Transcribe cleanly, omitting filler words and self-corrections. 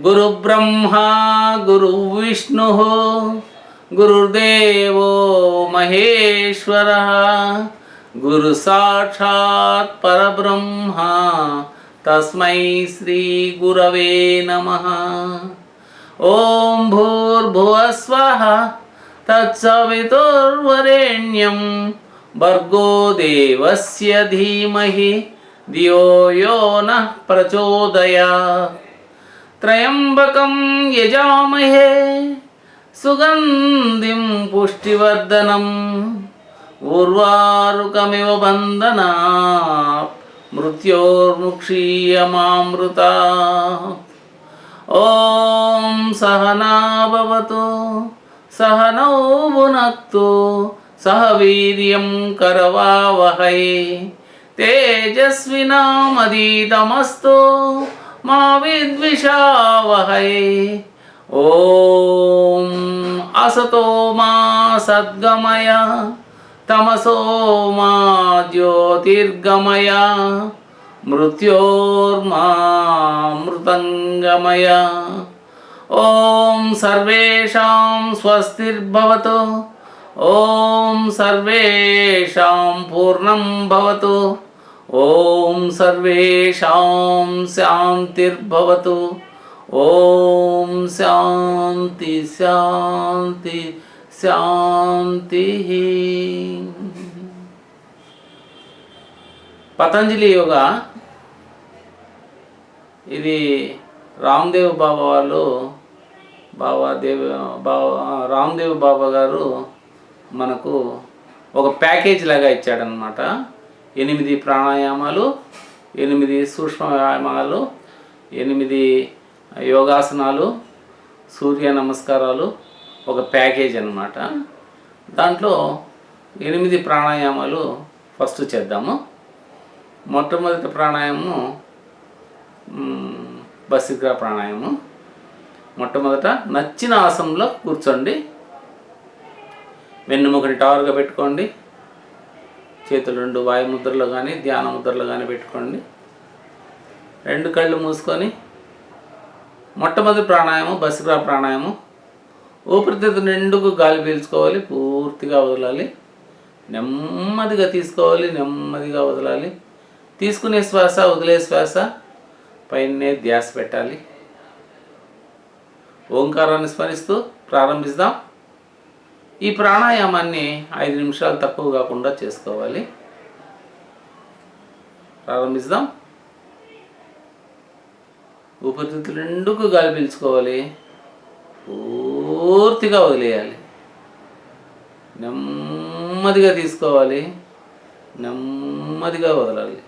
గురు బ్రహ్మ గురు విష్ణు గురుదేవో మహేశ్వర గురు సాక్షాత్ పరబ్రహ్మ తస్మై శ్రీ గురవే నమః. ఓం భూర్భువస్వః తత్సవితుర్వరేణ్యం భర్గో దేవస్య ధీమహి ధియో యో నః ప్రచోదయాత్. త్రయంబకం యజామహే సుగంధిం పుష్టివర్ధనం ఉర్వారుకమివ బంధనాత్ మృత్యోర్ముక్షీయమామృతాత్. ఓం సహనా భవతు సహనౌ భునక్తు సహ వీర్యం కరవావహై తేజస్వినామధీతమస్తు మా విద్విషావహై. ఓం అసతో మా సద్గమయ తమసో మా జ్యోతిర్గమయ మృత్యోర్మామృతంగమయ. ఓం సర్వేషాం స్వస్తిర్భవతు. ఓం సర్వేషాం పూర్ణం భవతు. ఓం సర్వేషాం శాంతిర్భవతు. ఓం శాంతి శాంతి శాంతి. పతంజలి యోగా ఇది రామ్దేవ్ బాబా వాళ్ళు రామ్దేవ్ బాబా గారు మనకు ఒక ప్యాకేజ్ లాగా ఇచ్చాడనమాట. 8 ప్రాణాయామాలు, 8 సూక్ష్మ వ్యాయామాలు, 8 యోగాసనాలు, సూర్య నమస్కారాలు, ఒక ప్యాకేజ్ అన్నమాట. దాంట్లో 8 ప్రాణాయామాలు ఫస్ట్ చేద్దాము. మొట్టమొదటి ప్రాణాయామము బసిగ్రా ప్రాణాయామం. మొట్టమొదట నచ్చిన ఆసనంలో కూర్చోండి. వెన్నుముకని టవర్గా పెట్టుకోండి. చేతులు 2 వాయుముద్రలో కానీ ధ్యాన ముద్రలో కానీ పెట్టుకోండి. 2 కళ్ళు మూసుకొని మొట్టమొదటి ప్రాణాయామం బసిగ్రా ప్రాణాయామం. ఊపిరితిత్తు నిండుకు గాలి పీల్చుకోవాలి, పూర్తిగా వదలాలి. నెమ్మదిగా తీసుకోవాలి, నెమ్మదిగా వదలాలి. తీసుకునే శ్వాస వదిలే శ్వాస పైనే ధ్యాస పెట్టాలి. ఓంకారాన్ని స్మరిస్తూ ప్రారంభిద్దాం. ఈ ప్రాణాయామాన్ని 5 నిమిషాలు తక్కువ కాకుండా చేసుకోవాలి. ప్రారంభిద్దాం. ఊపిరితిత్తులు నిండుకు గాలి పీల్చుకోవాలి, పూర్తిగా వదిలేయాలి. నెమ్మదిగా తీసుకోవాలి, నెమ్మదిగా వదలాలి.